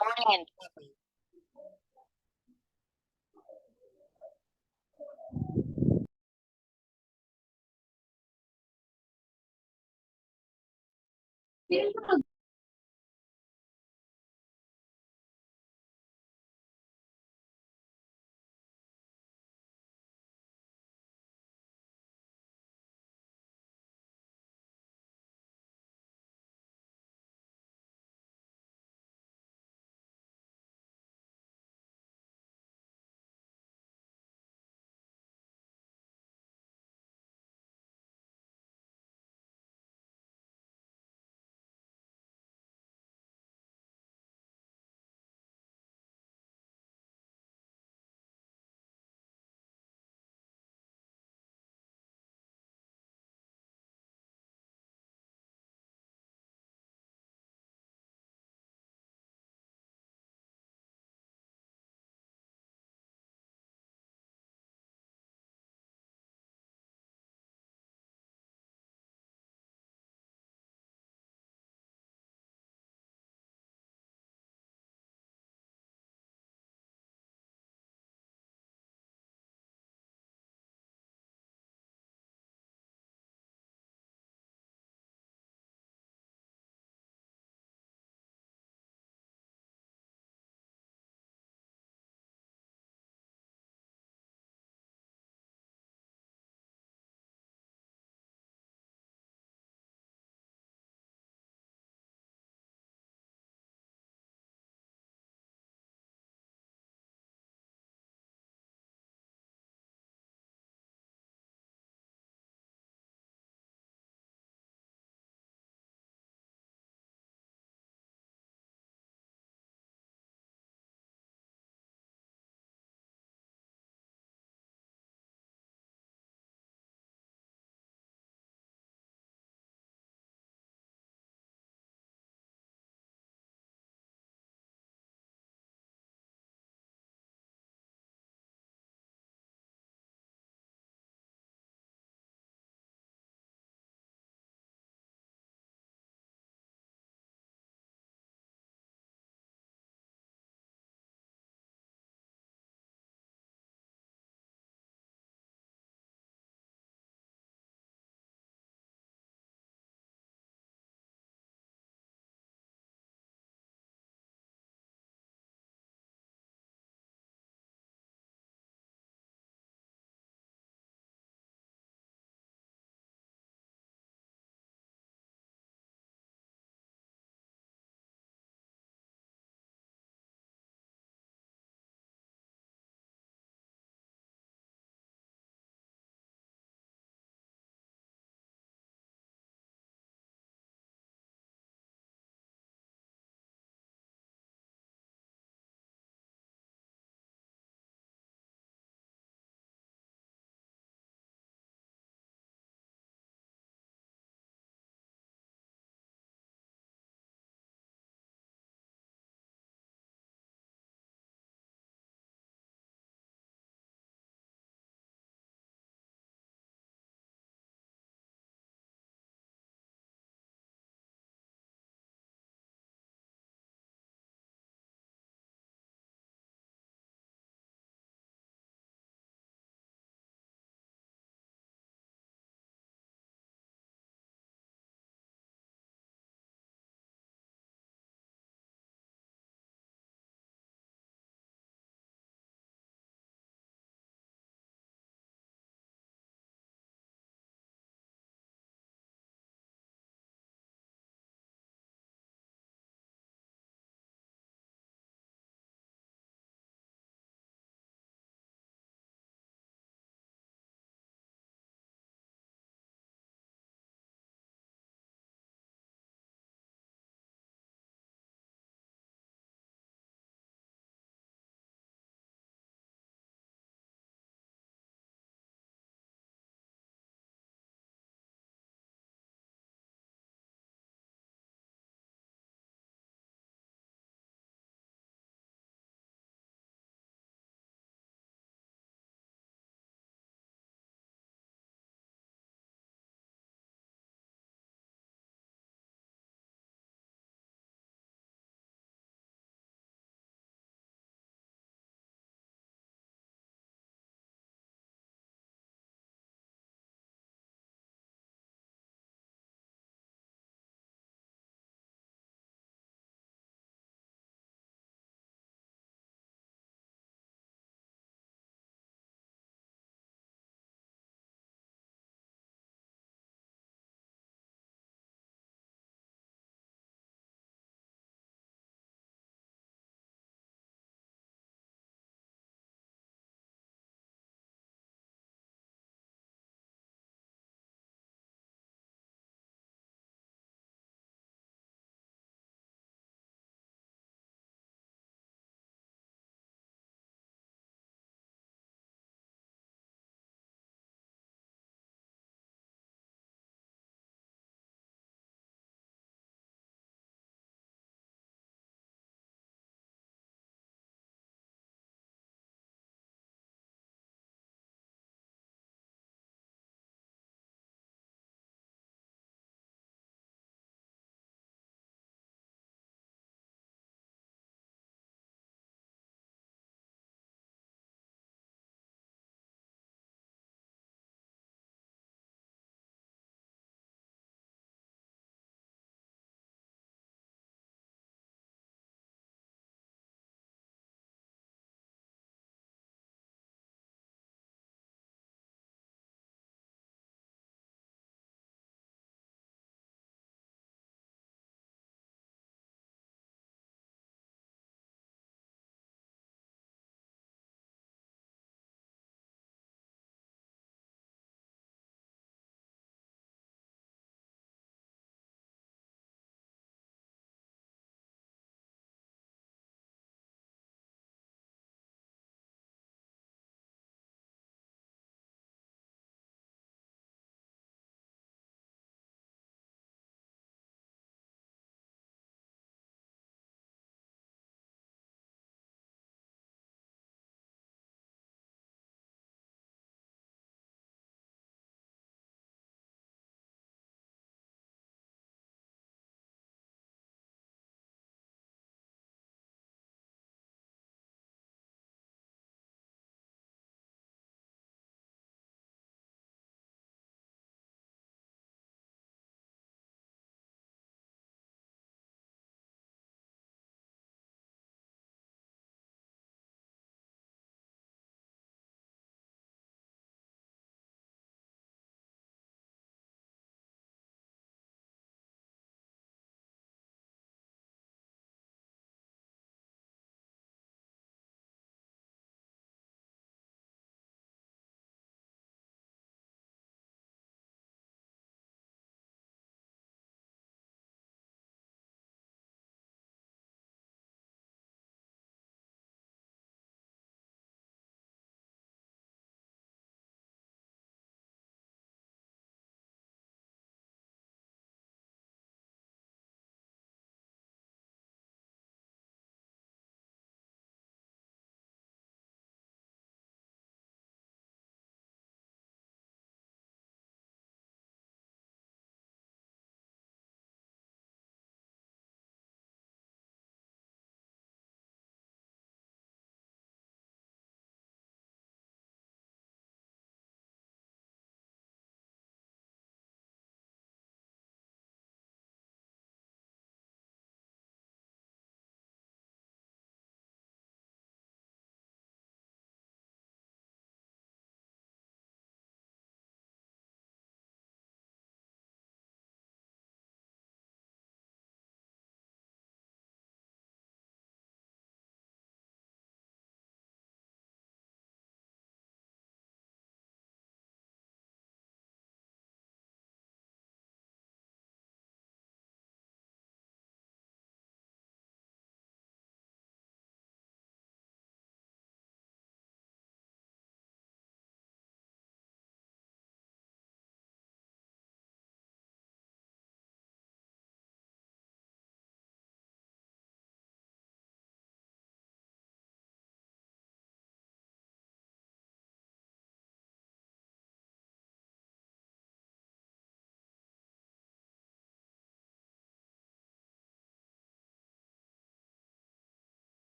Morning.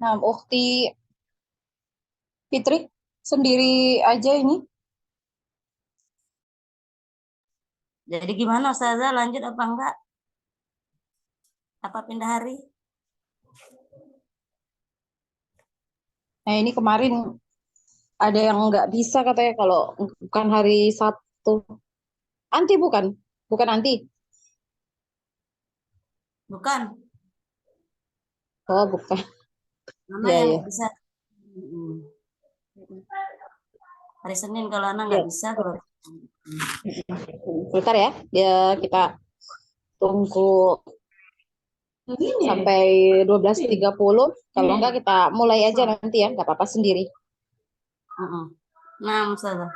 Nah, Ukti Fitri sendiri aja ini. Jadi gimana Ustazah, lanjut apa enggak? Apa pindah hari? Nah, ini kemarin ada yang nggak bisa katanya kalau bukan hari Sabtu. Anti bukan? Bukan anti. Bukan, Oh, bukan. Mama Ya, yang ya. nggak bisa. Mm-mm. Hari Senin kalau anak nggak Ya, bisa, kalau bentar ya. Ya, kita tunggu sampai 12.30. Kalau enggak kita mulai aja nanti ya, nggak apa-apa sendiri. Mm-mm. Nah, Ustazah.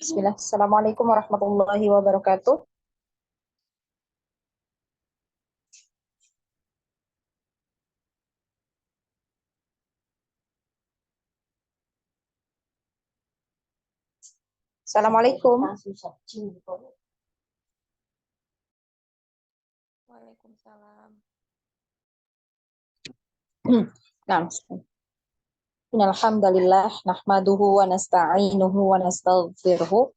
Bismillah. Assalamualaikum warahmatullahi wabarakatuh. Assalamualaikum. Waalaikumsalam. Nah, innal hamdalillah nahmaduhu wa nasta'inuhu wa nastaghfiruhu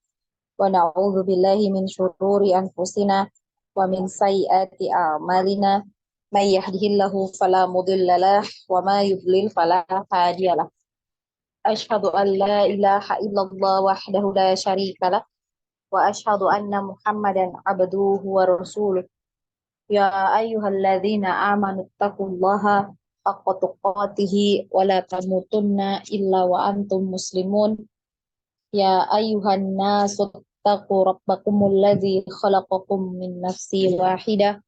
wa na'udzu billahi min syururi anfusina wa min sayyiati a'malina. May yahdihillahu fala mudhillalah wa may yudlil fala hadiyalah. Asyhadu an la ilaha illallah wahdahu la syarikalah wa asyhadu anna Muhammadan abduhu wa rasuluh. Ya ayyuhalladzina amanu taqullaha haqqa tuqatihi wa la tamutunna illa wa antum muslimun. Ya ayyuhan nasu taqu rabbakumul ladzi khalaqakum min nafsin wahidah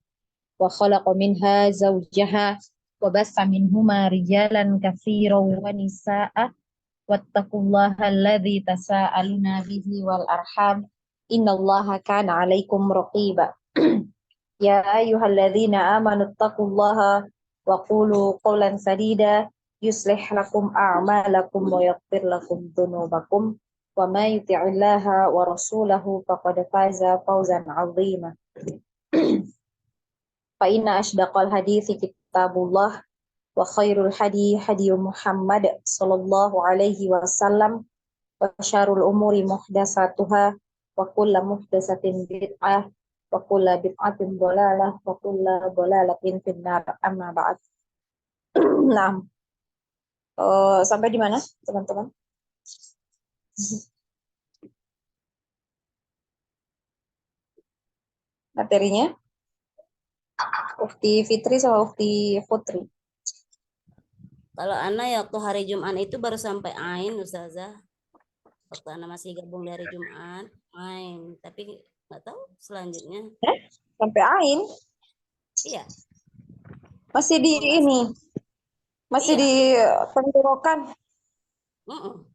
wa khalaqa minha zawjaha wa bassa minhuma rijalan katsiran wa nisaa'a wattaqullaha alladzi tasaaluna bihi wal arham innallaha kana 'alaikum raqiba. Ya ayyuhalladzina amanu taqullaha wa qulu qawlan sadida yuslih lakum a'malakum wa yaghfir lakum dhunubakum wa may yuti'illaha wa rasulahu faqad faza fawzan 'azima. Fa inna ashdaqal hadithi kitabullah wa khairul hadi hadi Muhammad sallallahu alaihi wasallam wa syarrul umuri muhdatsatuha wa kullu muhdatsatin bid'ah wa kullu bid'atin dhalalah wa kullu dhalalatin finnar amma ba'd. Nah, sampai di mana teman-teman? Materinya Ufti Fitri sama Ufti Putri. Kalau Ana ya waktu hari Jumat itu baru sampai Ain, Ustazah. Waktu Ana masih gabung dari Jumat, Ain. Tapi nggak tahu selanjutnya. Sampai Ain? Iya. Masih di ini. Masih Iya. di tenggorokan.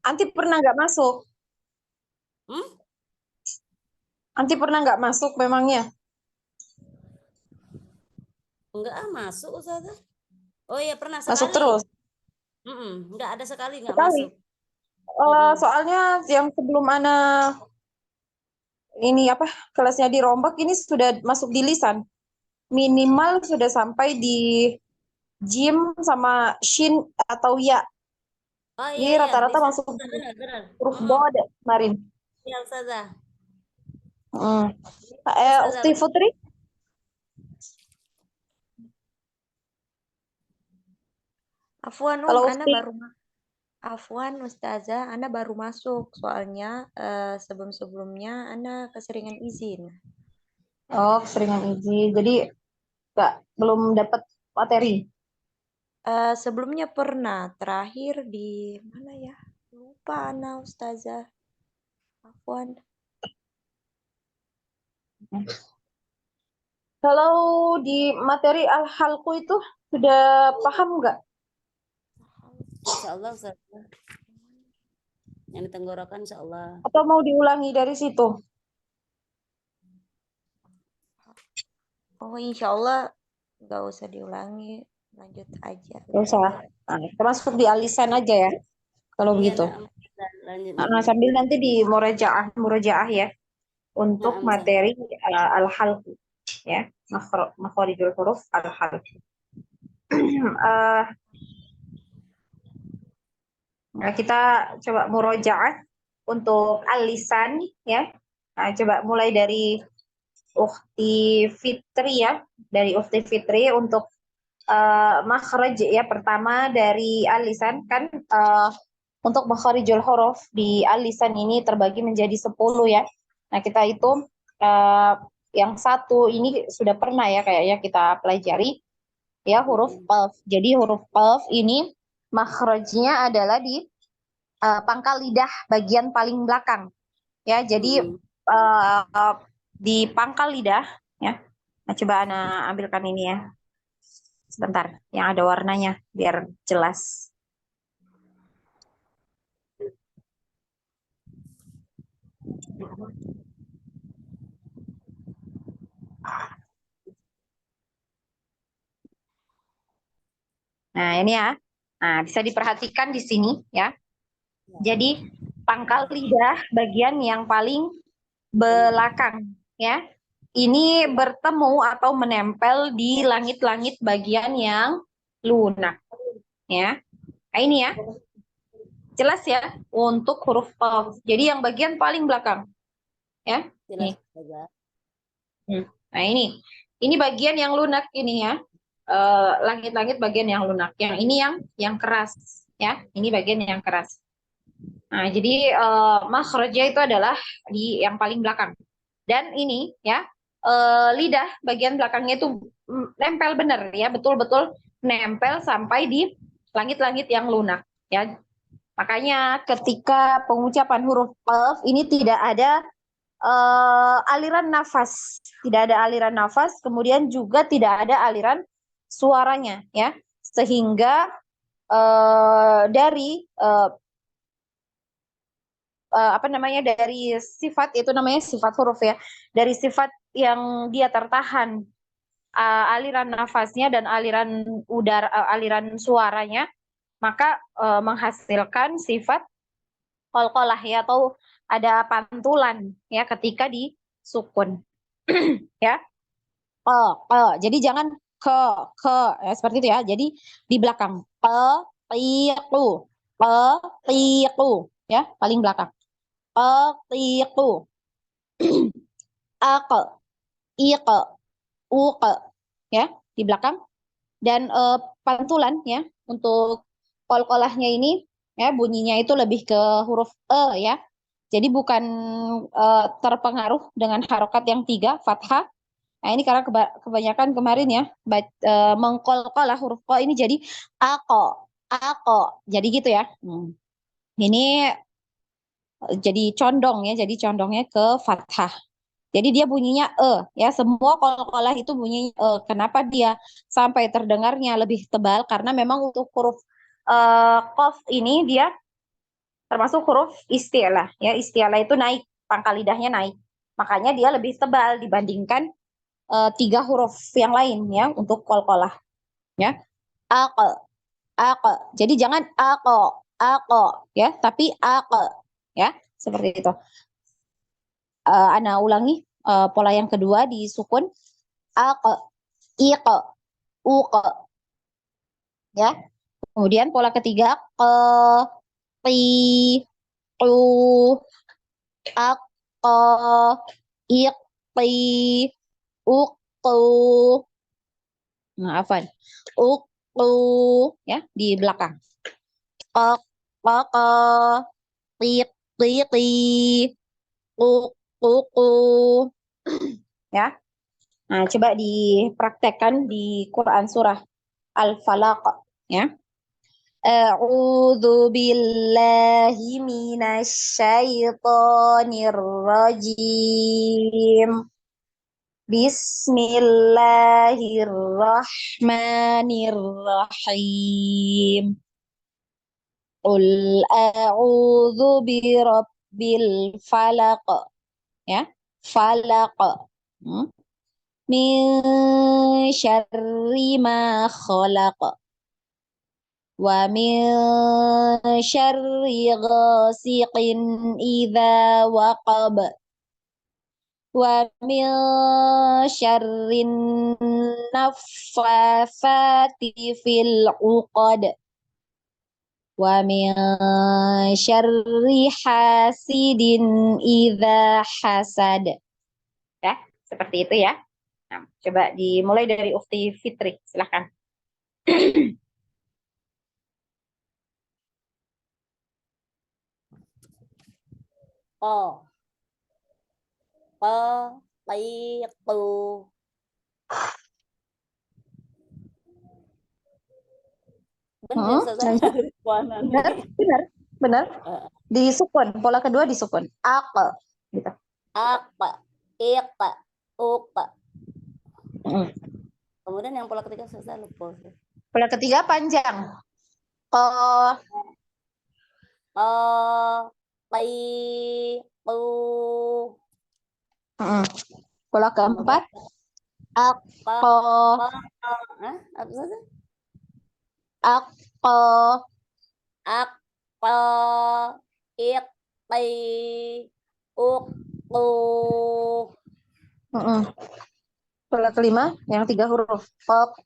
Anti pernah nggak masuk? Anti pernah nggak masuk memangnya? Enggak masuk Ustazah. Oh iya pernah sekali. Masuk terus? Enggak ada sekali nggak Sekali. masuk. Soalnya yang sebelum Ana ini apa kelasnya dirombak ini sudah masuk di lisan. Minimal sudah sampai di jim sama shin atau ya. Oh Ini iya rata-rata bisa. masuk Benar. huruf bod kemarin. Iya Ustazah. Ufti Putri? Afwan, Kalau Ana Ufti? baru Afwan Ustazah, Ana baru masuk soalnya sebelum-sebelumnya Ana keseringan izin. Oh, keseringan izin. Jadi belum dapat materi. Sebelumnya pernah, terakhir di mana ya? Lupa Ana Ustazah. Afwan. Kalau di materi al-halqu itu sudah paham nggak? Insya Allah Ustazah. Yang di tenggorokan insya Allah. Atau mau diulangi dari situ? Oh insya Allah nggak usah diulangi, lanjut aja. Nggak usah. Nah, termasuk di alisan aja ya. Kalau begitu. Lanjut. Sambil nanti di murajaah ya. Untuk materi al-halq ya. Makhrijul huruf al-halq. Nah, kita coba murajaah untuk al-lisan ya. Nah, coba mulai dari Ukhti Fitri ya. Dari Ukhti Fitri untuk makhraj ya, pertama dari al-lisan kan untuk makhrijul huruf di al-lisan ini terbagi menjadi 10 ya. Nah, kita hitung yang satu ini sudah pernah ya kayaknya kita pelajari ya, huruf qaf. Jadi huruf qaf ini makhrajnya adalah di pangkal lidah bagian paling belakang ya. Jadi di pangkal lidah ya. Nah, coba Ana ambilkan ini ya. Sebentar, yang ada warnanya biar jelas. Nah, ini ya. Nah, bisa diperhatikan di sini ya. Jadi pangkal lidah bagian yang paling belakang ya. Ini bertemu atau menempel di langit-langit bagian yang lunak ya. Nah, ini ya. Jelas ya untuk huruf qaf. Jadi yang bagian paling belakang ya. Jelas Nih. Ustazah. Nah, ini bagian yang lunak ini ya. Langit-langit bagian yang lunak. Yang ini yang keras ya. Ini bagian yang keras. Nah, jadi makhrajnya itu adalah di yang paling belakang. Dan ini ya lidah bagian belakangnya itu nempel benar ya, betul-betul nempel sampai di langit-langit yang lunak ya. Makanya ketika pengucapan huruf qaf ini tidak ada aliran nafas, tidak ada aliran nafas, kemudian juga tidak ada aliran suaranya ya. Sehingga dari apa namanya, dari sifat itu namanya sifat huruf ya, dari sifat yang dia tertahan aliran nafasnya dan aliran udara, aliran suaranya, maka menghasilkan sifat qalqalah ya, atau ada pantulan ya ketika disukun ya. Jadi jangan ke ya, seperti itu ya. Jadi di belakang tiqu ya, paling belakang tiqu aq iq uq ya, di belakang. Dan pantulan ya untuk qalqalahnya ini ya, bunyinya itu lebih ke huruf ya. Jadi bukan terpengaruh dengan harokat yang 3 fathah. Nah, ini karena kebanyakan kemarin ya mengkolkolah huruf ko ini jadi ako. Jadi gitu ya. Ini jadi condong ya, jadi condongnya ke fathah. Jadi dia bunyinya ya, semua kolkolah itu bunyinya Kenapa dia sampai terdengarnya lebih tebal? Karena memang untuk huruf qaf ini dia termasuk huruf isti'lah ya. Isti'lah itu naik, pangkal lidahnya naik. Makanya dia lebih tebal dibandingkan 3 huruf yang lain ya untuk qalqalah ya. Aq. Jadi jangan ako ya, tapi aq ya, seperti itu. Ana ulangi pola yang kedua di sukun aq iq uq ya. Kemudian pola ketiga qi qu aq iqi uqu. Maafan. Uqu ya, di belakang. Qaq tiq tiqi uqu ya. Nah, coba dipraktekkan di Quran surah Al-Falaq ya. A'udzu billahi minasy syaithanir rajim. Bismillahirrahmanirrahim. Qul a'udzu birabbil falaq ya. Falaq. Min syarri ma khalaq. Wa min syarri ghasiqin idza waqab. Wa min syarrin naffatsati fil 'uqad. Wa min syarri hasidin idza hasad. Ya, seperti itu ya. Nah, coba dimulai dari Ukti Fitri, silahkan. Ko tiqu benar Ustazah. Benar. Di sukun, pola kedua di sukun. Aq gitu. Aq iq uq. Kemudian yang pola ketiga Ustazah lupa. Pola ketiga panjang. Qaf Qi Mm-mm. Pola keempat, Aqqa. ko, Apa saja? ako, Aqqa. Iqti. Uqtu. mm-mm. Pola kelima, yang 3 huruf, poko,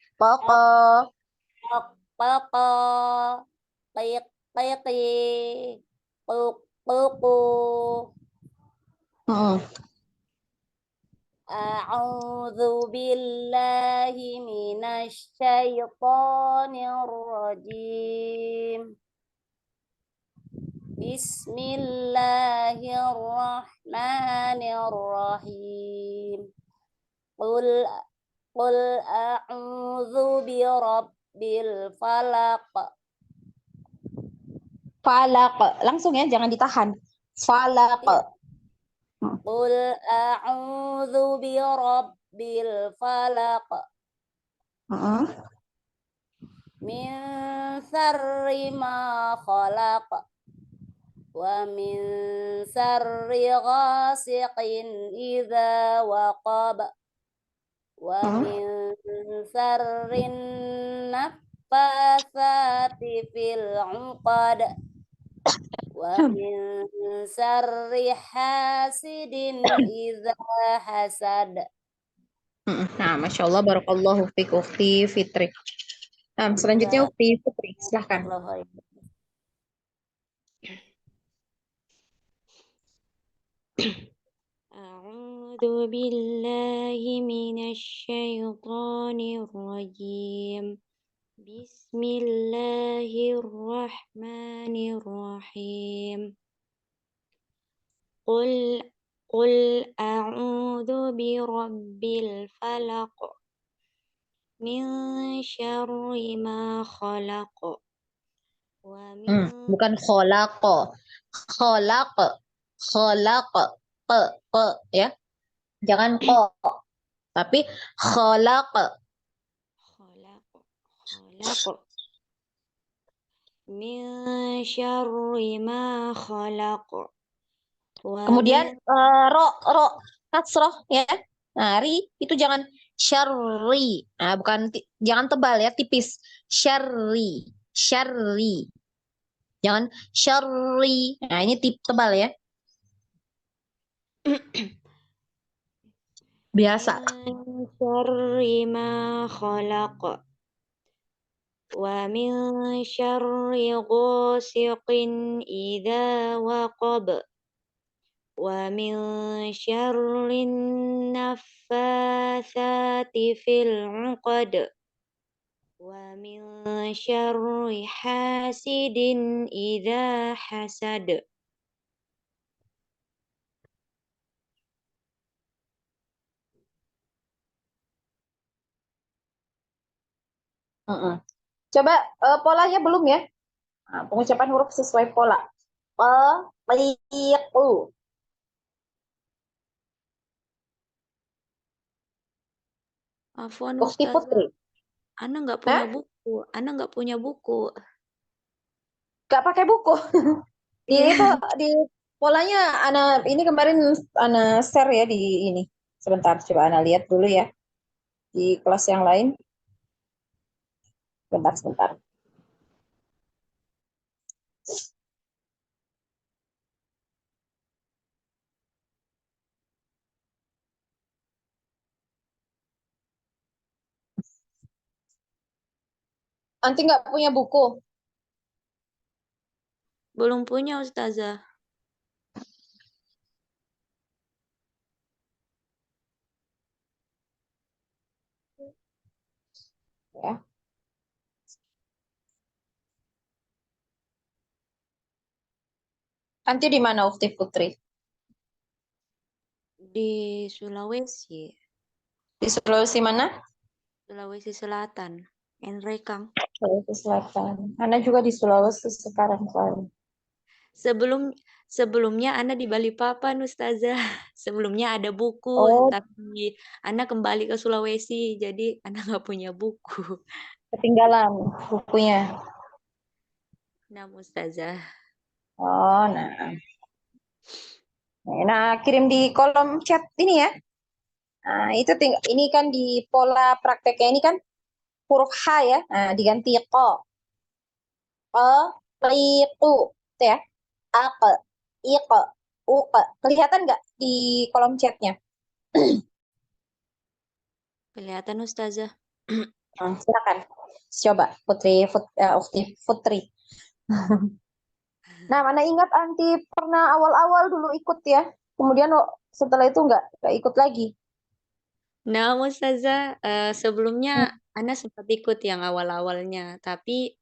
Aqqa. Qiqti. Quqtu. mm-mm. A'udzu billahi minasy syaithanir rajim. Bismillahirrahmanirrahim. Qul qul a'udzu birabbil falaq. Falak, langsung ya, jangan ditahan. Falak, Qul a'udzu birabbil falaq. mm-mm. Min syarri ma khalaq. Wa min syarri ghasiqin idza waqab. Wa min syarrin naffatsati fil 'uqad. Wa min syarri hasidin idza hasad. Nah, Masya Allah, Barakallahu fiik Ukti Fitri. Nah, selanjutnya Ukti Fitri, silahkan. أعوذ بالله من الشيطان الرجيم بسم الله الرحمن الرحيم قل أعوذ برب الفلق من شر ما خلق ومن Bukan kholaqo. Kholaq. Kholaq. Ya. Jangan ko. Tapi kholaq. خلق من شر ما خلق Kemudian ومن ro kasroh ya. Nah, ri itu jangan syarri. Nah, bukan jangan tebal ya, tipis. Syarri, syarri. Jangan syarri. Nah, ini tebal ya. Biasa. من شر ما خلق ومن شر غاسق إذا وقب ومن شر النفاثات في العقد ومن شر حاسد إذا حسد. Coba polanya belum ya. Nah, pengucapan huruf sesuai pola. Qaliqu. Afwan Ukti Putri. Ustazah, Ana nggak Hah? punya buku. Ana nggak punya buku. Gak pakai buku. Di Iya. itu di polanya ini kemarin ana share ya di ini. Sebentar, coba ana lihat dulu ya di kelas yang lain. Sebentar. Nanti nggak punya buku. Belum punya Ustazah. Ya. Nanti di mana Ukti Putri? Di Sulawesi. Di Sulawesi mana? Sulawesi Selatan. Enrekang. Sulawesi Selatan. Ana juga di Sulawesi sekarang soalnya. Sebelumnya Ana di Balikpapan Ustazah. Sebelumnya ada buku, Oh, tapi Ana kembali ke Sulawesi, jadi Ana nggak punya buku. ketinggalan bukunya. Nah Ustazah. Oh, nah. Nah, kirim di kolom chat ini ya. Nah, itu ini kan di pola prakteknya ini kan huruf H ya. Nah, diganti ko. Itu ya. Ake, ike, uke. Kelihatan nggak di kolom chatnya? Kelihatan Ustazah. Silakan. Coba Ukti Putri. Nah, mana ingat anti pernah awal-awal dulu ikut ya. Kemudian setelah itu nggak ikut lagi. Nah, Ustazah, sebelumnya Ana sempat ikut yang awal-awalnya, tapi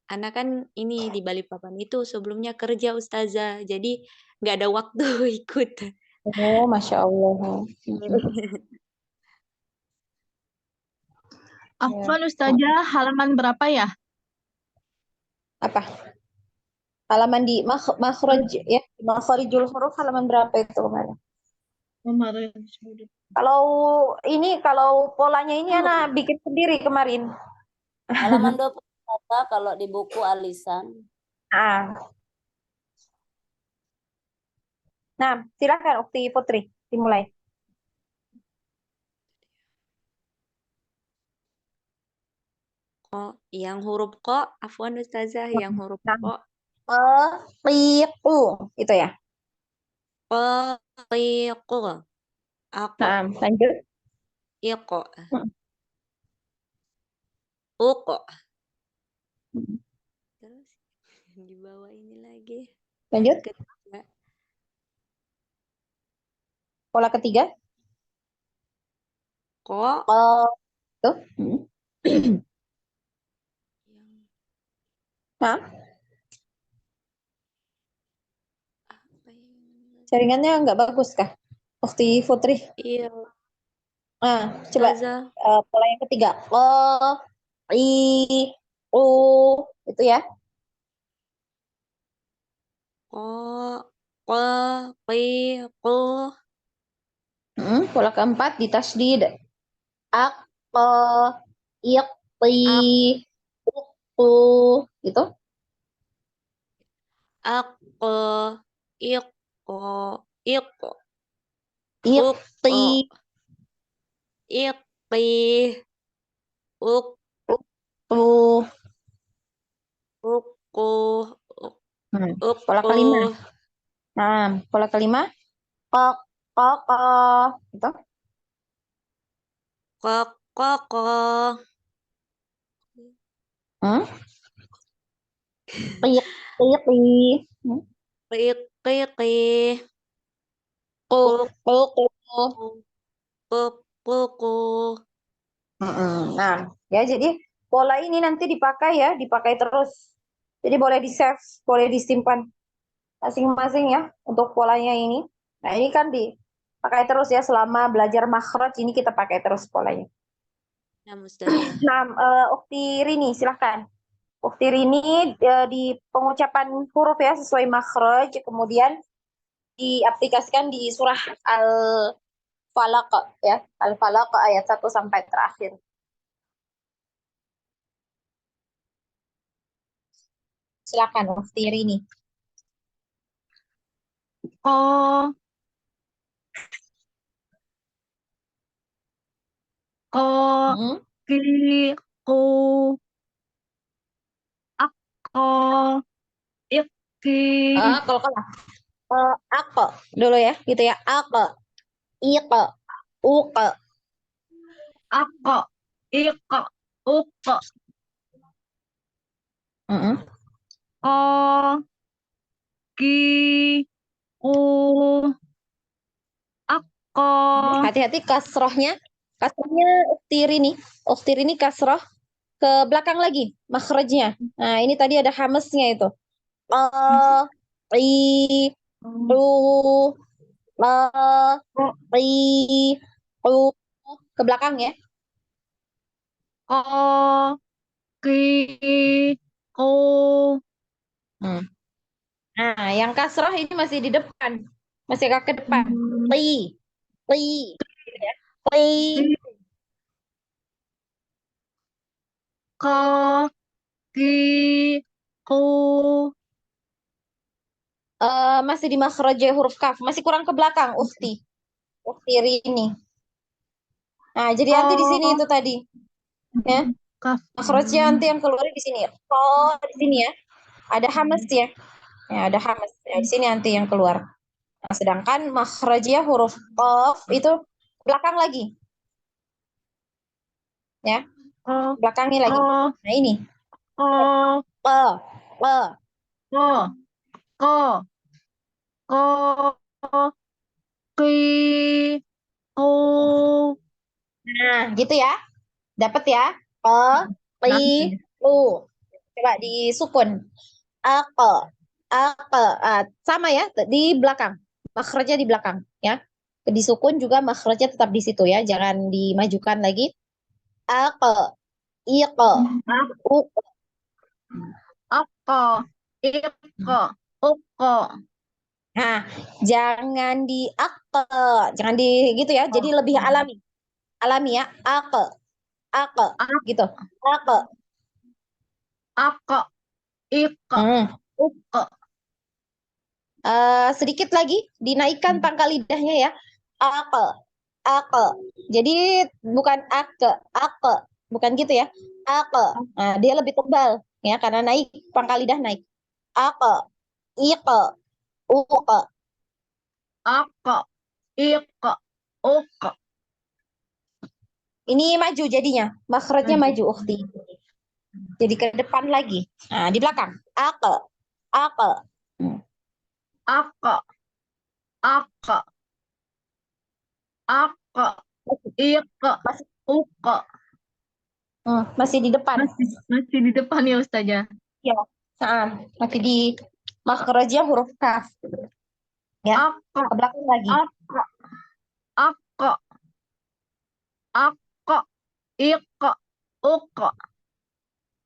Ana kan ini di Balikpapan itu sebelumnya kerja Ustazah, jadi nggak ada waktu ikut. Oh, Masya Allah. Afwan Ustazah, halaman berapa ya? Apa? Halaman di makhraj ya, makhrijul huruf halaman berapa itu kemarin? Kemarin. Kalau polanya ini anak bikin sendiri kemarin. Halaman 20 kalau di buku Alisan. Nah, silakan Ukti Putri dimulai. Yang huruf ko, Afwan Ustazah, yang huruf ko. Itu ya. Qaliqu. Aku. Lanjut. Iqo. Uqo. Terus di bawah ini lagi. Lanjut. Ketiga. Pola ketiga. Ko. Tuh. Nah, jaringannya nggak bagus kah? Ukti Putri. Iya. Coba Ustazah. pola yang ketiga. U, itu ya. Qu. Pola keempat di tasdid. Ak, iqti, uqtu, itu. Aku. Iqo. Iqo. Iqti, Iqi. uqtu. Uqu. Pola kelima. Nah, pola kelima. Kok, itu. Koko. Hmm? Qi, Qi. Ku, ku, ku. Kuku. Nah, ya jadi pola ini nanti dipakai terus. Jadi boleh di-save, boleh disimpan masing-masing ya untuk polanya ini. Nah, ini kan dipakai terus ya selama belajar makhraj ini kita pakai terus polanya. Nah, Ustazah. Nah, Ukti Rini silahkan. Ukti Rini di pengucapan huruf ya sesuai makhraj, kemudian diaplikasikan di surah Al-Falaq ya, Al-Falaq ayat 1 sampai terakhir. Silakan Ukti Rini. Ko, ki, ku, ako, iki, Kalau aku dulu ya, gitu ya. Aku, ike, uke. ako, iko, uko, ko, ki, ku, ako, Hati-hati kasrohnya. Kasrohnya uktiri nih. Uktiri ini kasroh ke belakang lagi. Makhrajnya. Nah, ini tadi ada hamesnya itu. I, ru, la, ri, ru. Ke belakang ya. ko, ki, ku, Nah, yang kasroh ini masih di depan. Masih ke depan. Li, li, li, ko, ki, ku, Masih di makhrajnya huruf kaf, masih kurang ke belakang, Ukti Rini. Nah, jadi nanti di sini itu tadi, ya. Kaf. Makhrajnya nanti yang keluar di sini. Di sini ya. Ada hamas ya. Ya, ada hamas. Ya, di sini nanti yang keluar. Nah, sedangkan makhrajnya huruf qaf itu belakang lagi, ya. Ko, Belakangnya lagi. ko, Nah, ini. ko, Pe, pe. ko, ko, ko, ki, ko. Nah, gitu ya. Dapat ya? Pe, pi, Nanti. lu. Coba disukun. Ake, ake. Sama ya, di belakang. Makhrajnya di belakang, ya. Disukun juga makhrajnya tetap di situ ya, jangan dimajukan lagi. Ake, ike, uk. Oko, iko, uko. Nah, jangan di ake, jangan di gitu ya. Jadi lebih alami. Alami ya. Ake, ake, gitu. Ake. Ako, iko, Hmm. uko. Sedikit lagi dinaikkan pangkal lidahnya ya. Ake, ake. Jadi bukan ake, bukan gitu ya. Ake. Nah, dia lebih tebal ya karena naik pangkal lidah naik. Ake, ike, uke. Ako, iko, uko. Ini maju jadinya, makhrajnya Maju. maju Ukti. Jadi ke depan lagi. Nah, di belakang. Ake, ake. Ako, ako, ako, iko, Masih, uko. masih di depan. Masih di depan ya Ustazah. Ya. Masih di makhrajnya huruf kaf. Ya, Ako, ke belakang lagi. ako, ako, ako, iko, uko.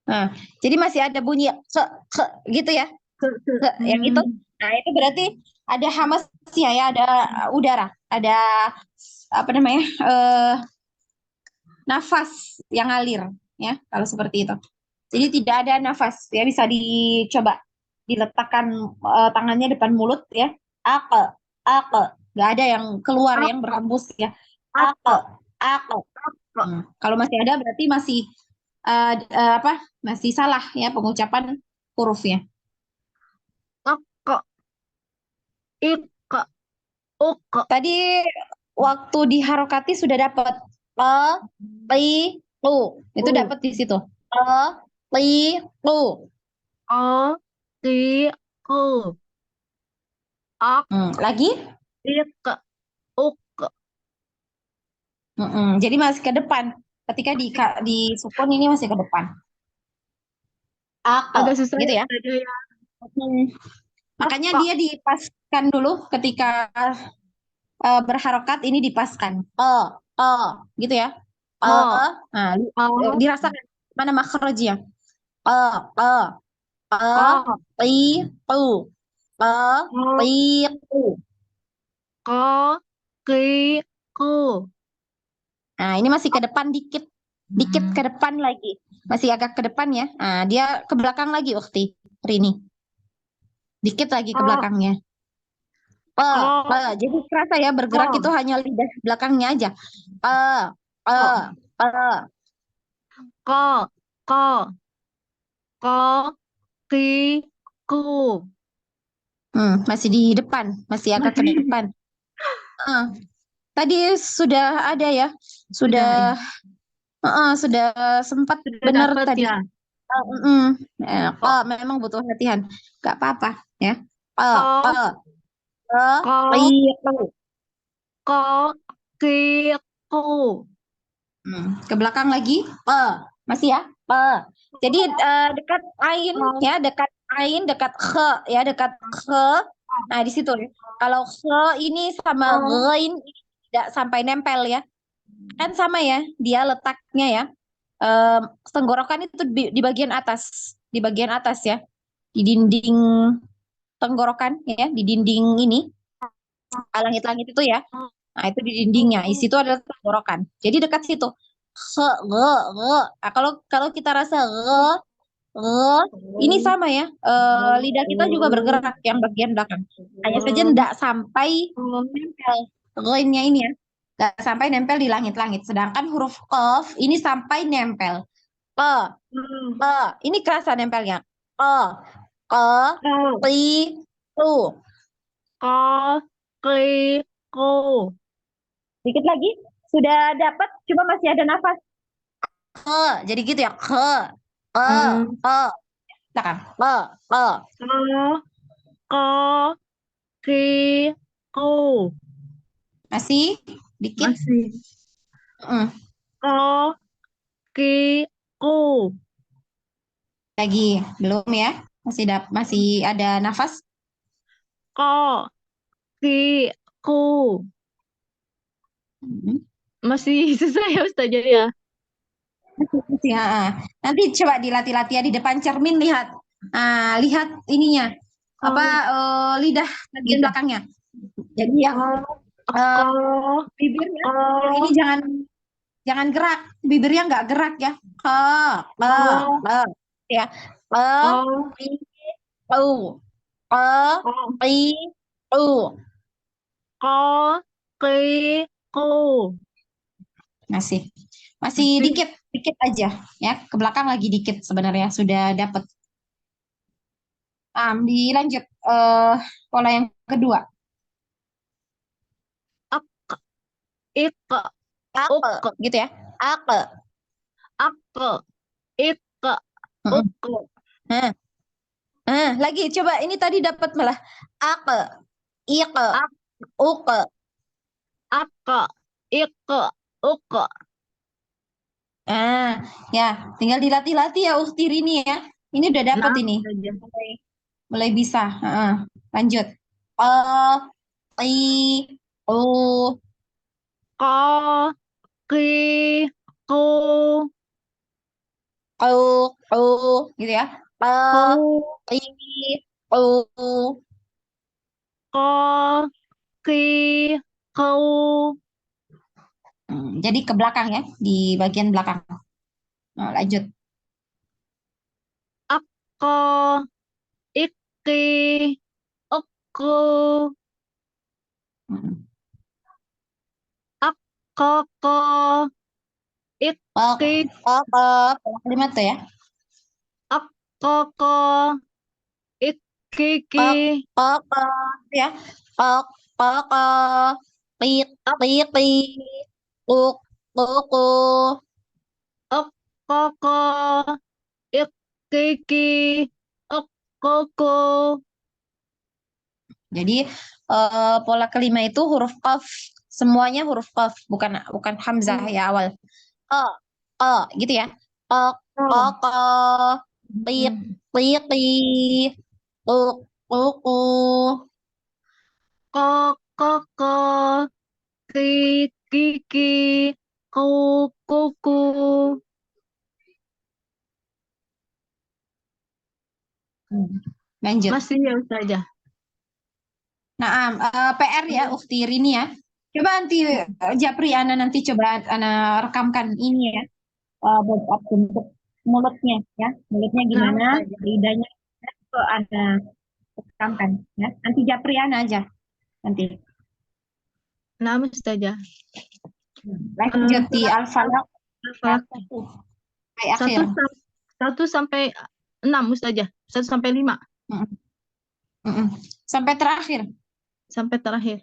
Nah, jadi masih ada bunyi ke gitu ya. Yang itu. Nah, itu berarti ada hamasnya ya, ada udara, ada apa namanya? Nafas yang ngalir ya, kalau seperti itu. Jadi tidak ada nafas ya, bisa dicoba diletakkan tangannya depan mulut ya. Ake, ake. Nggak ada yang keluar yang berhembus ya. Ake, ake. Kalau masih ada berarti masih apa? Masih salah ya pengucapan hurufnya. Ako, iko, uko. Tadi waktu diharokati sudah dapat li, lu. Itu dapat di situ. Li, lu. O, ti, ku. Ako, Lagi? iko, uko. Jadi masih ke depan. Ketika di sukun ini masih ke depan. Agak susah gitu ya ya. Ustazah ya. Makanya Ako, dia dipaskan dulu ketika berharokat ini dipaskan. Gitu ya. o, Nah, o, dirasakan mana makhrajnya. ko, Ti, tu. Ti, tu. ko, ki, ku. Nah, ini masih ke depan dikit. Dikit ke depan lagi. Masih agak ke depan ya. Nah, dia ke belakang lagi Ukti Rini. Dikit lagi ke belakangnya. Ko, Jadi kerasa ya bergerak ko, itu hanya lidah belakangnya aja. ko, ko, ko, ki, ku. Masih di depan, masih agak ke Masih depan. Tadi sudah ada ya, sudah ya. sudah sempat Sudah benar dapat tadi. ya. Memang butuh latihan, nggak apa-apa ya. Ko, ko, Liu. ko, ki, ku. Ke belakang lagi, masih ya. Jadi dekat ain ya, dekat ain, dekat khe ya, dekat khe. Nah di situ ya. Kalau khe ini sama ghain ini tidak sampai nempel ya, kan sama ya, dia letaknya ya. Tenggorokan itu di bagian atas, ya, di dinding tenggorokan ya, di dinding ini, langit-langit itu ya. Nah, itu di dindingnya. Di situ adalah tenggorokan. Jadi dekat situ. Nah, kalau kalau kita rasa Ini sama ya. Lidah kita juga bergerak yang bagian belakang. Hanya saja tidak sampai nempel. Nya ini ya. Nggak sampai nempel di langit-langit. Sedangkan huruf qaf ini sampai nempel. Ke, ke. Ini kerasa nempelnya. Ke, ti, tu. Ko, kli, ko. Dikit lagi. Sudah dapat, cuma masih ada nafas. Ke, jadi gitu ya. Ke, ke. Belakang. Ke. Ko, ko, ki, ko. Masih dikit. Masih. Mm. Ko, ki, ko. Lagi belum ya? Masih ada nafas. Ko, ki, ko. Mm. Masih susah ya Ustazah ya? Masih, nanti coba dilatih-latih ya di depan cermin, lihat. Lihat ininya. Apa lidah bagian Lidah. belakangnya. Jadi yang Ko, bibirnya ko, ini jangan gerak. Bibirnya nggak gerak ya. Ke, ya. Ke, ko, pi, u. Ke, ko, pi, u. ko, ki, ko. Masih Masih. dikit aja ya. Ke belakang lagi dikit sebenarnya sudah dapat. Dilanjut pola yang kedua. Ak, ik, Ake, uk, gitu ya. Ake. ak, ik, Mm-mm. uk. Lagi coba ini tadi dapat malah ake, ike, Ak, uke. ak, ik, uk. Ya, tinggal dilatih-latih ya Ukti ini ya. Ini udah dapat Nah, ini. Ustazah. Mulai bisa. Lanjut. Ti, u, Ko, ki, ko, u, gitu ya. ko, Ti, u. ko, ki, ko. Jadi ke belakang ya, di bagian belakang. Lanjut. Ak, ko, iki, uku. Mm. Ak, ko, Pok, iki, pok, pola kalimat tuh ya. ak, ko, iki, ki. Pok, pok, ya. Pok, pok, pik, Ak, pik, pik, puk, puku. ak, ko, iki, ki. Ak, ko. Jadi pola kelima itu huruf qaf, semuanya huruf qaf, bukan hamzah ya awal. Oh, gitu ya. Pok, pok, pik, pik, pik, puk, puku. Ko, ki, ku. Lanjut. Masih ya Ustazah. Nah, PR ya Ukti Rini ya. Coba nanti Japri Ana nanti coba Ana rekamkan ini ya. Bentuk mulutnya ya. Mulutnya Nah, gimana, Ustazah. lidahnya itu Ana rekamkan ya. Nanti Japri Ana aja nanti. Nah, Ustazah. Lanjut di Al-Falaq Al-Falaq. sampai akhir. 1 sampai 6 Ustazah. 1 sampai 5 Mm, mm. Sampai terakhir. sampai terakhir.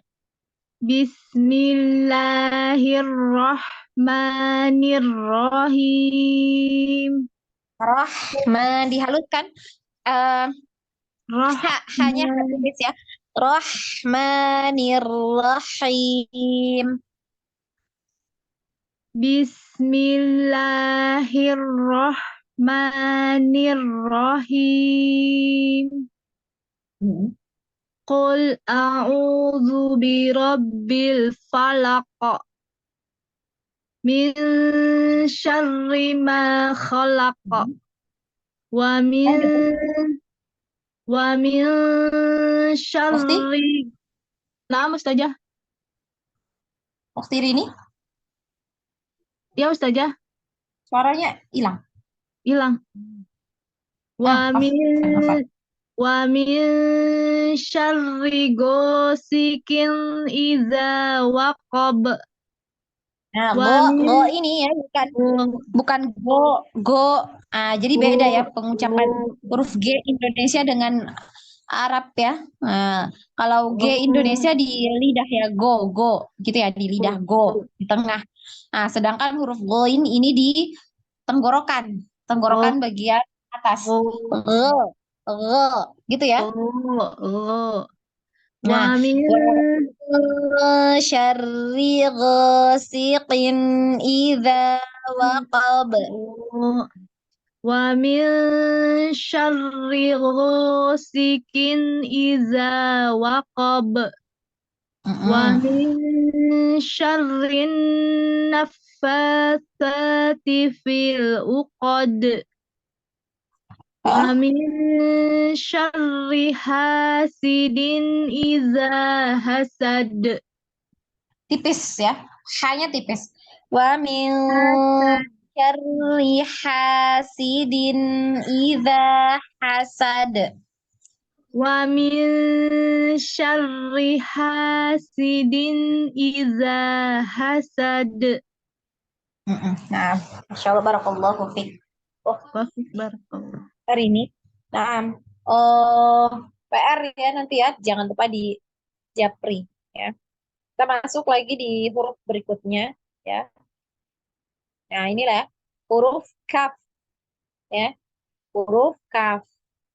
Bismillahirrahmanirrahim. Rahman dihaluskan. Hanya habis ya. Rahmanirrahim. Bismillahirrahmanirrahim. Qul a'udzu birabbil falaq. Min syarri ma khalaq. Wa min syarri. Nah, Ustazah. Ukti Rini, Ya, Ustazah. suaranya hilang. Hilang. Wa Qaf. Apa? min wa min syarri ghasikin idza waqab. Nah, Wa go min ini ya, bukan go bukan go. Jadi beda ya pengucapan go huruf G Indonesia dengan Arab ya. Nah, kalau G go Indonesia di lidah ya go gitu ya, di lidah go di tengah. Nah, sedangkan huruf go ini di tenggorokan, go tenggorokan bagian atas. go Gitu ya. go. Nah, Wa min wa syarri ghasiqin idza waqab. wa min syarri ghasikin idza waqab. Wa Mm-mm. min syarrin naffatsati fil uqad. Wa Ah, min syarri hasidin idza hasad. tipis ya. Hanya tipis. Wa min syarri hasidin idza hasad. Wa min syarri hasidin idza hasad. Mm-mm. Nah, Masya Allah, barakallahu fiik. Oh, Wafik barakallah. hari ini. Nah, oh, PR ya nanti ya, jangan lupa di Japri ya. Kita masuk lagi di huruf berikutnya ya. Nah, inilah ya, huruf kaf ya, huruf kaf.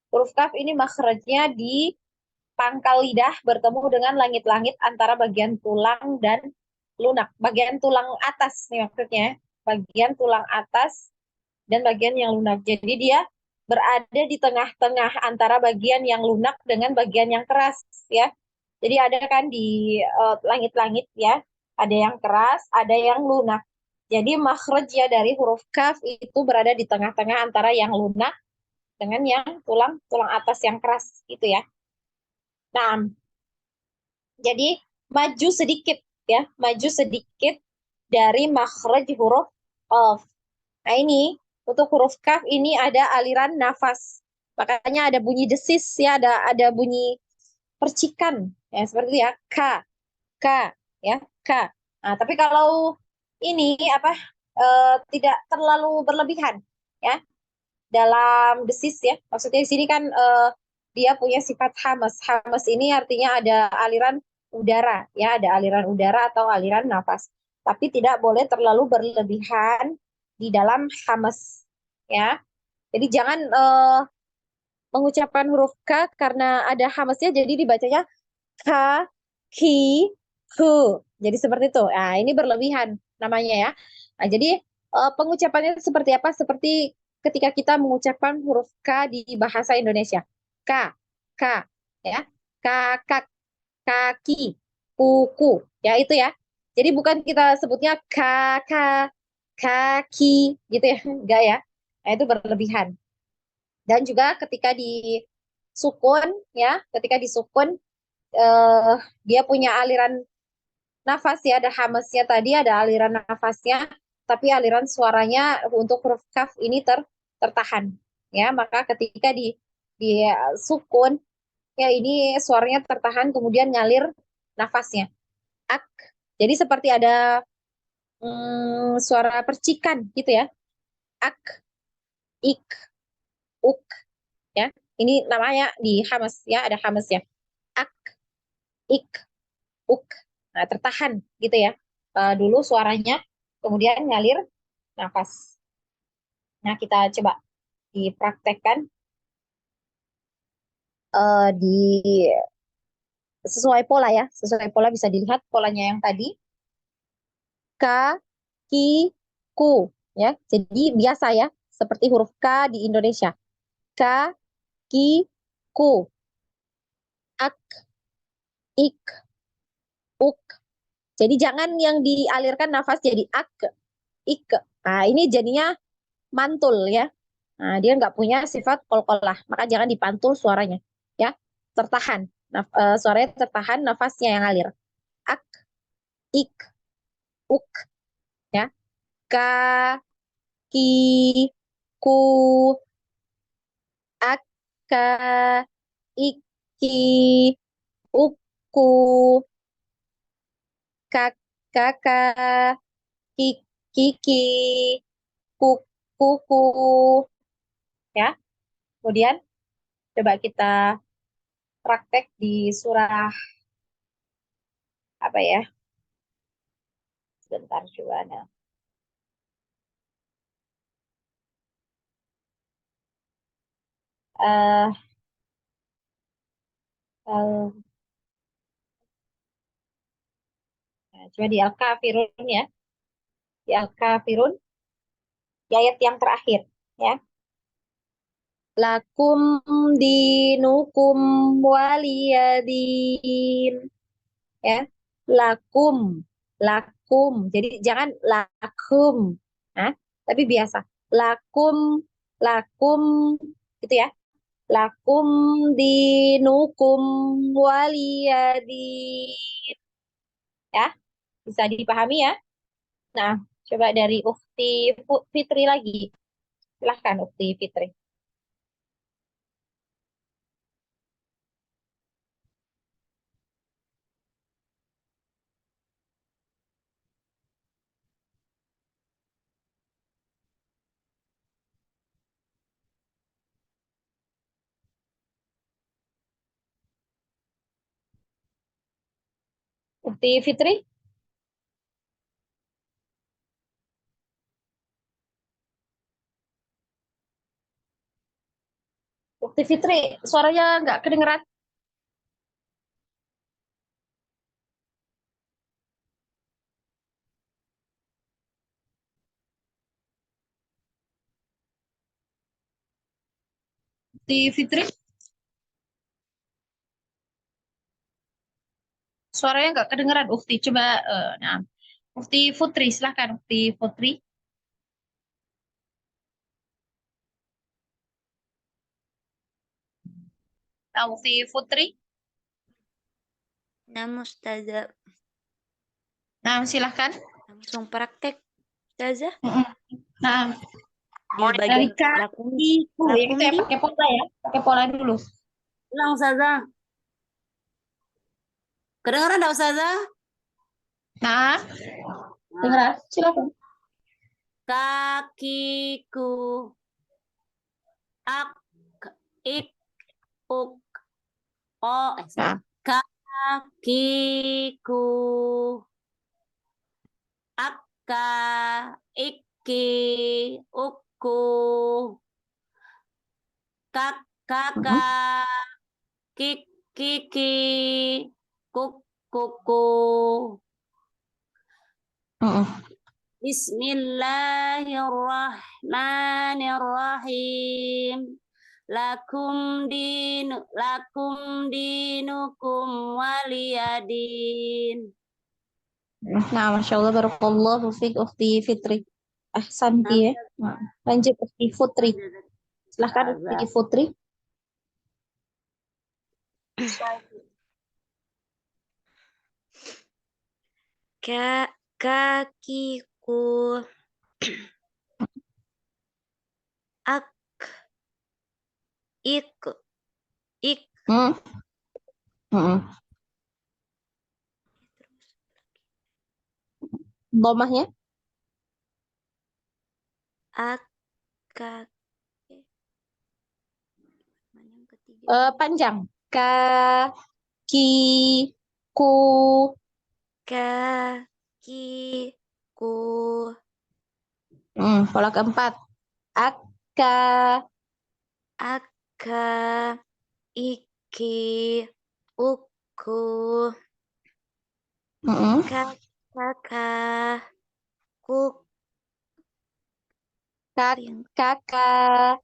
Huruf kaf ini makhrajnya di pangkal lidah bertemu dengan langit-langit antara bagian tulang dan lunak. Bagian tulang atas nih maksudnya. Bagian tulang atas dan bagian yang lunak. Jadi dia berada di tengah-tengah antara bagian yang lunak dengan bagian yang keras ya. Jadi ada kan di langit-langit ya, ada yang keras, ada yang lunak. Jadi makhraj ya dari huruf kaf itu berada di tengah-tengah antara yang lunak dengan yang tulang atas yang keras gitu ya. Nah, jadi maju sedikit ya, maju sedikit dari makhraj huruf qaf. Nah, ini untuk huruf kaf ini ada aliran nafas. Makanya ada bunyi desis ya, ada bunyi percikan ya seperti ya k ya k. Nah, tapi kalau ini apa tidak terlalu berlebihan ya dalam desis ya. Maksudnya di sini kan dia punya sifat hamas. Hamas ini artinya ada aliran udara ya, ada aliran udara atau aliran nafas. Tapi tidak boleh terlalu berlebihan di dalam hamas ya. Jadi jangan mengucapkan huruf K karena ada hamasnya jadi dibacanya K, Ki, Hu. Jadi seperti itu. Nah, ini berlebihan namanya ya. Nah, jadi pengucapannya seperti apa? Seperti ketika kita mengucapkan huruf K di bahasa Indonesia. K, K, ya. Kakak, kaki, kuku. Ya, itu ya. Jadi bukan kita sebutnya kakak, kaki, gitu ya. Enggak ya. Nah, itu berlebihan. Dan juga ketika disukun, ya, ketika disukun, eh, dia punya aliran nafas ya, ada hamasnya tadi, ada aliran nafasnya, tapi aliran suaranya untuk huruf kaf ini tertahan. Ya, maka ketika di sukun, ya ini suaranya tertahan, kemudian ngalir nafasnya. Ak. Jadi seperti ada suara percikan gitu ya. Ak, ik, uk, ya. Ini namanya di hamas ya, ada hamasnya. Ak, ik, uk. Nah, tertahan gitu ya. Dulu suaranya, kemudian ngalir nafas. Nah, kita coba dipraktekkan di sesuai pola ya. Sesuai pola bisa dilihat polanya yang tadi. K, ki, ku. Ya, jadi biasa ya. Seperti huruf K di Indonesia. K, ki, ku. Ak, ik, uk. Jadi jangan yang dialirkan nafas jadi ak, ik. Nah, ini jadinya mantul ya. Nah, dia nggak punya sifat kolkolah, maka jangan dipantul suaranya. Ya, tertahan. Suaranya tertahan, nafasnya yang ngalir. Ak, ik, uk. Ya, ka, ki, ku, iki, uku, kakak, kiki, kuku. Ya, kemudian coba kita praktek di surah apa ya? Sebentar coba. Nah. Eh, eh, coba di Al-Kafirun ya. Di Al-Kafirun, di ayat yang terakhir ya. Lakum dinukum waliyadin. Ya. Lakum, lakum. Jadi jangan lakum. Nah, tapi biasa. Lakum, lakum gitu ya. Lakum dinukum waliyadin. Ya, bisa dipahami ya. Nah, coba dari Ukti Fitri lagi. Silahkan Ukti Fitri. Ukti Fitri, Ukti Fitri, suaranya nggak kedengeran. Ukti Fitri, suaranya nggak kedengeran. Ukti, coba. Nah, Ukti Putri, silahkan Ukti Putri. Nah, Ukti Putri. Nah, Ustazah, Nah, silahkan. langsung praktek, Ustazah. Nah, Di bagian dari lakum, kakiku, yang itu ya lakum pakai pola ya, pakai pola dulu. Ulang Ustazah. Kedengaran enggak Ustazah? Nah, dengeran, silakan. Kakiku. Ak, ik, uk, o, Nah, kakiku. Akka, iki, uku. Kak, kakak, kiki, kuku. Bismillahirrahmanirrahim. Lakum dinukum waliyadin. Nah, Masya Allah, Barakallahu fiik Ukti Fitri. Ahsanti ya. Nah, lanjut Ukti Putri. Silahkan Ukti Putri. kakiku, ak, ik, Hmm. Hmm. Domahnya ak, yang ketiga. panjang. Ki, ku. Kakiku, Pola keempat. Akka, aka, iki, uku, kakak, kuk, kakak, kak,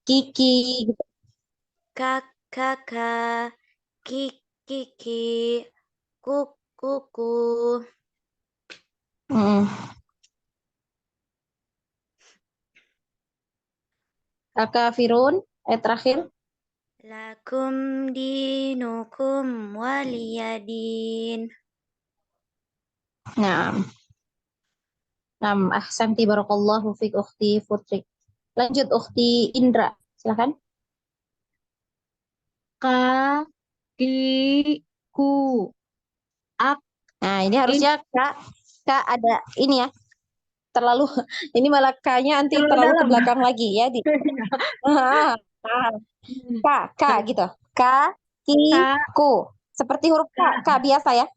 kiki. kakak, kiki, kuku. Kakak Firun, terakhir. Lakum dinukum waliyadin. Nah, ahsanti barakallahu fiik Ukhti Putri. Lanjut Ukhti Indra, silakan. Akiku. Ak. Nah, ini harusnya Kak ada ini ya. Terlalu ini malah K-nya nanti Terlalu terlalu ke dalam. belakang lagi ya di. Ah, ah. K gitu. Kakiku. Seperti huruf K biasa ya.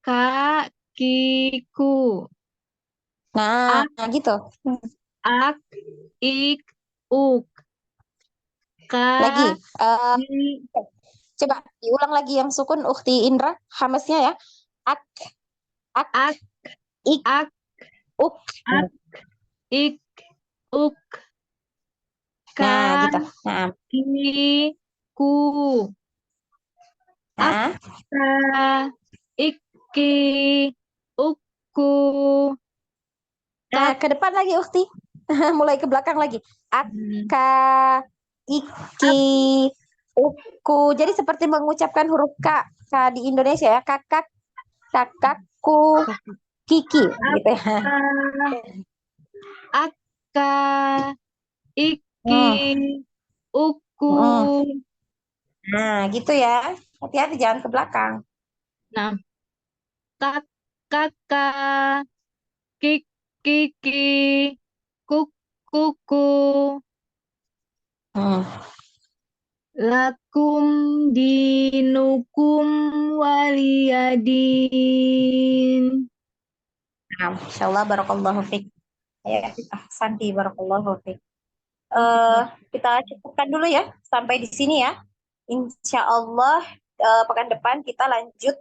Kakiku. Nah, gitu. Ak. Ik. Uk. Lagi. Kaki. Coba diulang lagi yang sukun Ukhti Indra. Hamesnya ya. Ak, ak, Ak. ik, Ak. uk. Ak. Ik. Uk. Nah, gitu. Nah, Kakiku. nah. Ka. Iki. Uku. Nah, ke depan lagi Ukhti. Mulai ke belakang lagi. Ak, ka, iki, uku. Jadi seperti mengucapkan huruf K. K di Indonesia ya. Kakak, kakakku, kiki. Gitu ya. Aka. Iki. Hmm, Uku. hmm. Nah, gitu ya. Hati-hati jangan ke belakang. Nah, kakak. Kiki. Kuku. Hmm. Lakum dinukum waliyadin. Nah, insyaallah barakallahu fiik. Ya, Santi barakallahu fiik. Kita cukupkan dulu ya sampai di sini ya. Insya Allah pekan depan kita lanjut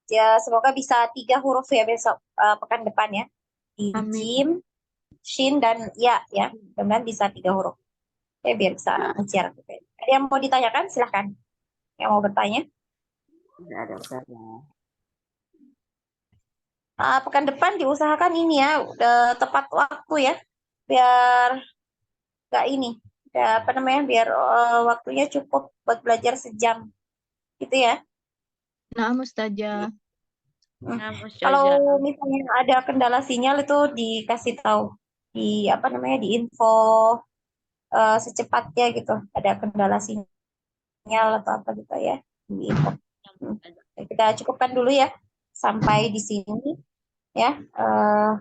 ya, semoga bisa 3 huruf ya besok pekan depan ya, di Amin. jim, shin dan ya ya, mudah-mudahan bisa 3 huruf ya biar bisa ngejar. Ada yang mau ditanyakan silahkan, yang mau bertanya. Tidak ada Ustazah. Pekan depan diusahakan ini ya tepat waktu ya, biar nggak ini ya, apa namanya, biar waktunya cukup buat belajar sejam gitu ya. Nah, Ustazah. Nah, Kalau Ustazah. misalnya ada kendala sinyal itu dikasih tahu di apa namanya, di info secepatnya gitu. Ada kendala sinyal atau apa gitu ya, di info. Kita cukupkan dulu ya sampai di sini ya.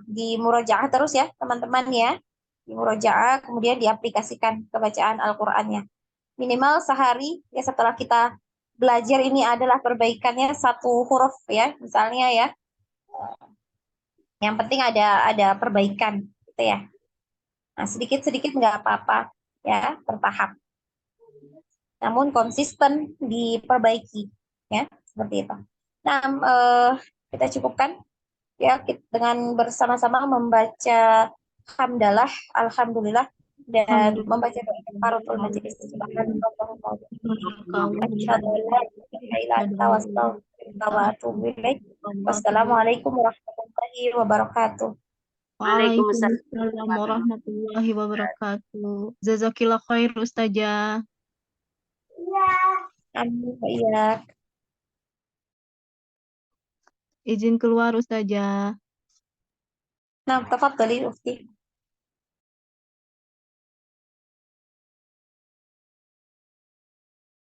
Di murojaah terus ya teman-teman ya. Di murojaah kemudian diaplikasikan kebacaan Al-Qur'annya. Minimal sehari ya, setelah kita belajar ini adalah perbaikannya 1 huruf ya, misalnya ya. Yang penting ada perbaikan gitu ya. Nah, sedikit-sedikit nggak apa-apa ya, bertahap. Namun konsisten diperbaiki ya, seperti itu. Nah, kita cukupkan ya dengan bersama-sama membaca hamdalah, alhamdulillah, dan membaca doa kafaratul majelis. Subhanallahumma wa bihamdihi, asyhadu an la ilaha illa anta, astaghfiruka wa atubu ilaik. Wassalamualaikum warahmatullahi wabarakatuh. Waalaikumsalam Waalaikumsalam warahmatullahi wabarakatuh. Jazakillah khair Ustazah. Amin, iya. Izin keluar Ustazah. Nah, tafadhali Ufti.